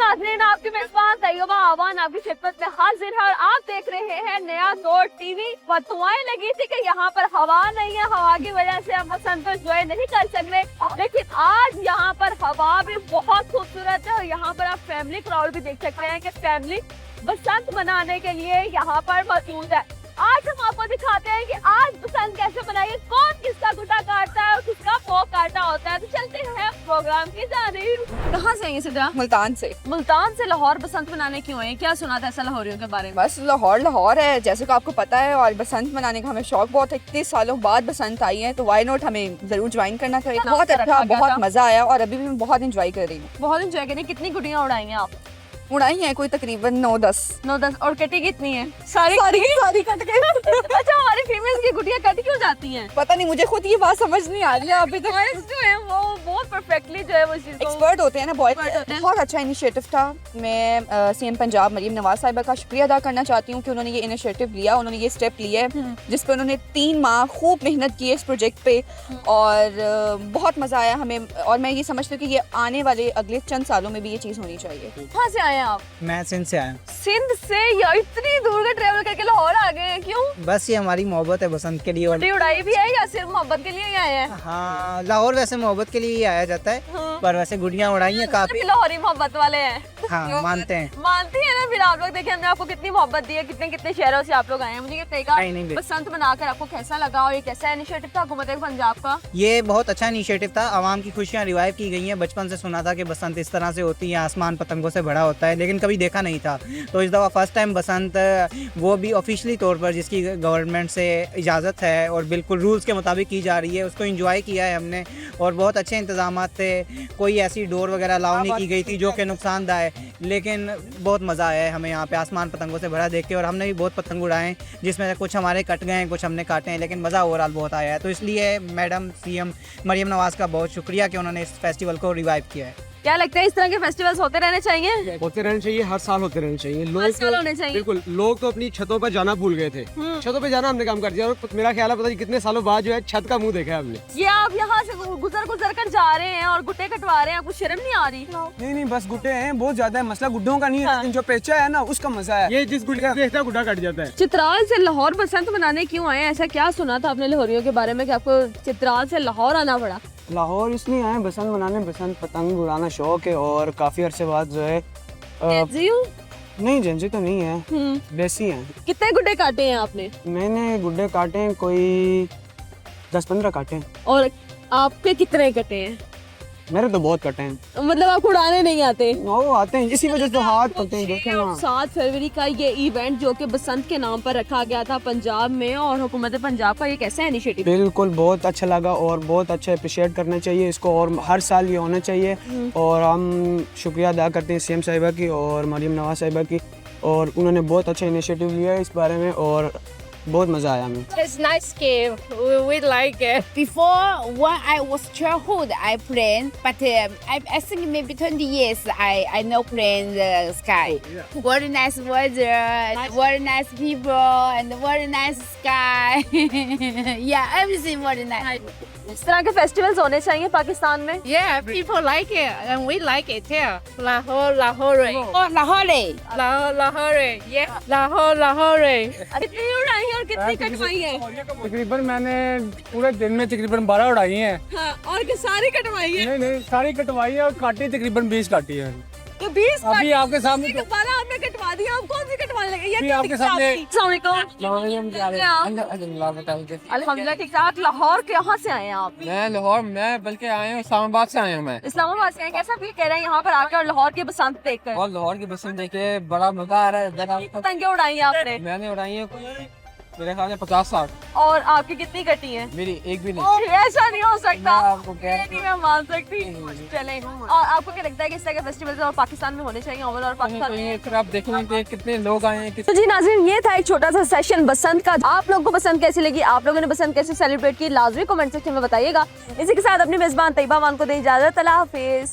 नाज़रीन, आपकी मेजबान तैयबा आवान आपकी खिदमत में हाजिर है और आप देख रहे हैं नया दौर टीवी। बददुआएं लगी थी कि यहाँ पर हवा नहीं है, हवा की वजह से हम बसंत को एंजॉय नहीं कर सकते, लेकिन आज यहाँ पर हवा भी बहुत खूबसूरत है और यहाँ पर आप फैमिली क्राउड भी देख सकते हैं कि फैमिली बसंत मनाने के लिए यहाँ पर मौजूद है। आज हम आपको दिखाते हैं कि आज बसंत कैसे मनाइए, कौन किसका गुड्डा काटता है और किसका पोक काटा होता है। तो चलते हैं प्रोग्राम की जानिब। कहाँ से आएंगे सिद्रा? मुल्तान से। मुल्तान से लाहौर बसंत मनाने क्यों आए? क्या सुना था ऐसा लाहौरियों के बारे में? बस लाहौर है जैसे कि आपको पता है, और बसंत मनाने का हमें शौक बहुत है। इतने सालों बाद बसंत आई है तो वाई नॉट, हमें जरूर ज्वाइन करना चाहिए। बहुत अच्छा, बहुत मजा आया और अभी भी मैं बहुत इंजॉय कर रही हूँ। बहुत इंजॉय करें। कितनी गुड़ियाँ उड़ाई हैं आप? उड़ाई है कोई तकरीबन 9-10। और कटी कितनी है? सारी कट गई। अच्छा, हमारी फीमेल्स की गुड़ियाँ कट क्यों जाती हैं? पता नहीं, मुझे खुद ये बात समझ नहीं आ रही है अभी तक। जो है वो बहुत परफेक्टली जो है वो चीज़ एक्सपर्ट होते हैं ना, बहुत Expert होते हैं। बहुत अच्छा इनिशिएटिव था। मैं सीएम पंजाब मरीम नवाज साहिबा का शुक्रिया अदा करना चाहती हूँ कि उन्होंने ये इनिशिएटिव लिया, उन्होंने ये स्टेप लिया है जिस पे उन्होंने 3 माह खूब मेहनत की है इस प्रोजेक्ट पे, और बहुत मज़ा आया हमें। और मैं ये समझती हूँ कि ये आने वाले अगले चंद सालों में भी ये चीज़ होनी चाहिए। कहाँ से आए हैं आप? मैं सिंध से आया हूँ। सिंध से? या इतनी दूर का ट्रेवल करके लाहौर आ गए हैं, क्यों? बस ये हमारी मोहब्बत है बसंत के लिए। और गुड्डी उड़ाई भी है या सिर्फ मोहब्बत के लिए ही आए हैं? हाँ, लाहौर वैसे मोहब्बत के लिए ही आया जाता है, पर वैसे गुड़ियाँ उड़ाई हैं काफी। लाहौरी मोहब्बत वाले हैं। हाँ, मानते हैं। मानती है ना? फिर आप लोग देखिए हमने आपको कितनी मोहब्बत दी है, कितने कितने शहरों से आप लोग आए हैं। मुझे ये कहेगा नहीं। बसंत मनाकर आपको कैसा लगा और ये कैसा इनिशिएटिव था हुकूमत पंजाब का? ये बहुत अच्छा इनिशिएटिव था। आवाम की खुशियाँ रिवाइव की गई हैं। बचपन से सुना था कि बसंत इस तरह से होती है, आसमान पतंगों से भरा होता है, लेकिन कभी देखा नहीं था। तो इस दफ़ा फर्स्ट टाइम बसंत, वो भी ऑफिशियली तौर पर जिसकी गवर्नमेंट से इजाज़त है और बिल्कुल रूल्स के मुताबिक की जा रही है, उसको इंजॉय किया है हमने। और बहुत अच्छे इंतजाम थे, कोई ऐसी डोर वगैरह अलाउ नहीं की गई थी जो कि नुकसानदा है, लेकिन बहुत मज़ा आया है हमें यहाँ पे आसमान पतंगों से भरा देख के। और हमने भी बहुत पतंग उड़ाए हैं, जिसमें से कुछ हमारे कट गए हैं, कुछ हमने काटे हैं, लेकिन मज़ा ओवरऑल बहुत आया है। तो इसलिए मैडम सीएम मरीम नवाज़ का बहुत शुक्रिया कि उन्होंने इस फेस्टिवल को रिवाइव किया है। क्या लगता है इस तरह के फेस्टिवल्स होते रहने चाहिए? होते रहने चाहिए, हर साल होते रहने चाहिए। हर साल होने चाहिए। बिल्कुल, लोग तो अपनी छतों पर जाना भूल गए थे। छतों पे जाना हमने काम कर दिया और मेरा ख्याल है पता नहीं कितने सालों बाद जो है छत का मुंह देखा है हमने। ये आप यहाँ से गुजर कर जा रहे हैं और गुट्टे कटवा रहे हैं, आपको शर्म नहीं आ रही? नहीं, बस गुड्डे हैं, बहुत ज्यादा है। मसला गुड्डों का नहीं है, लेकिन जो पेचा है ना उसका मजा है। ये जिस गुड्डे देखता गुड्डा कट जाता है। चित्राल से लाहौर बसंत मनाने क्यों आए? ऐसा क्या सुना था आपने लाहौरियों के बारे में कि आपको चित्राल से लाहौर आना पड़ा? लाहौर इसलिए आए बसंत मनाने, बसंत पतंग उड़ाना शौक है और काफी अरसे बाद जो है नहीं जंजी तो नहीं है, देसी है। कितने गुड्डे काटे हैं आपने? मैंने गुड्डे काटे हैं कोई 10-15 काटे हैं। और आपके कितने कटे हैं? मेरे तो बहुत कटे हैं। मतलब आपको उड़ाने नहीं आते? वो आते हैं, इसी वजह से हाथ पकते हैं। देखें ना, 7 फरवरी का ये इवेंट जो कि बसंत के नाम पर रखा गया था पंजाब में, और हुकूमत पंजाब का ये कैसा इनिशिएटिव? बिल्कुल बहुत अच्छा लगा और बहुत अच्छा अप्रिशिएट करना चाहिए इसको, और हर साल ये होना चाहिए। और हम शुक्रिया अदा करते हैं सीएम साहिबा की और मरीम नवाज साहिबा की, और उन्होंने बहुत अच्छा इनिशिएटिव लिया है इस बारे में और बहुत मजा आया हमें। It's nice game. We like it. Before, when I was childhood, I played, but I think maybe 20 years I know playing the sky. Very nice weather, very nice people, and very nice sky. Yeah, everything very nice. इस तरह के festivals होने चाहिए पाकिस्तान में। Yeah, people like it, and we like it too. Lahore. Oh, Lahore. Yeah, Lahore. कितनी उड़ाई है और कितनी कटवाई है? तकरीबन मैंने पूरे दिन में तकरीबन 12 उड़ाई हैं। हाँ, और कि सारी कटवाई है? नहीं, सारी कटवाई है और काटी तकरीबन 20 काटी है। तो 20 अभी आपके सामने 12 आपने कटवा दिया, आप कौन सी कटवाने लगे? ये अभी आपके सामने- अल्हम्दुलिल्लाह ठीक ठाक। लाहौर कहाँ से आए हैं आप? मैं लाहौर, मैं बल्कि आए हूँ इस्लामाबाद से आया हूँ मैं। इस्लामाबाद से आए। कैसा फील कर रहे हैं यहाँ पर आकर और लाहौर की बसंत देखकर? और लाहौर की बसंत देख के बड़ा मजा आ रहा है। पतंगे उड़ाई हैं आपने? मैंने उड़ाई है मेरे ख्याल से 50-60। और आपकी कितनी कटी हैं? मेरी एक भी नहीं। ऐसा नहीं हो सकता। मैं आपको कह- ये नहीं मैं मान सकती। चलें, और आपको क्या लगता है कि इस तरह के फेस्टिवल्स और पाकिस्तान में होने चाहिए ओवरऑल पाकिस्तान में? फिर आप देखेंगे कितने लोग आए हैं। तो जी नाज़रीन, ये था एक छोटा सा सेशन बसंत का। आप लोगों को बसंत कैसी लगी, आप लोगों ने बसंत कैसे सेलिब्रेट की, लाजमी कमेंट सेक्शन में बताइएगा। इसी के साथ अपनी मेजबान तैयबा आवान को दें इजाजत। अल्लाह हाफिज।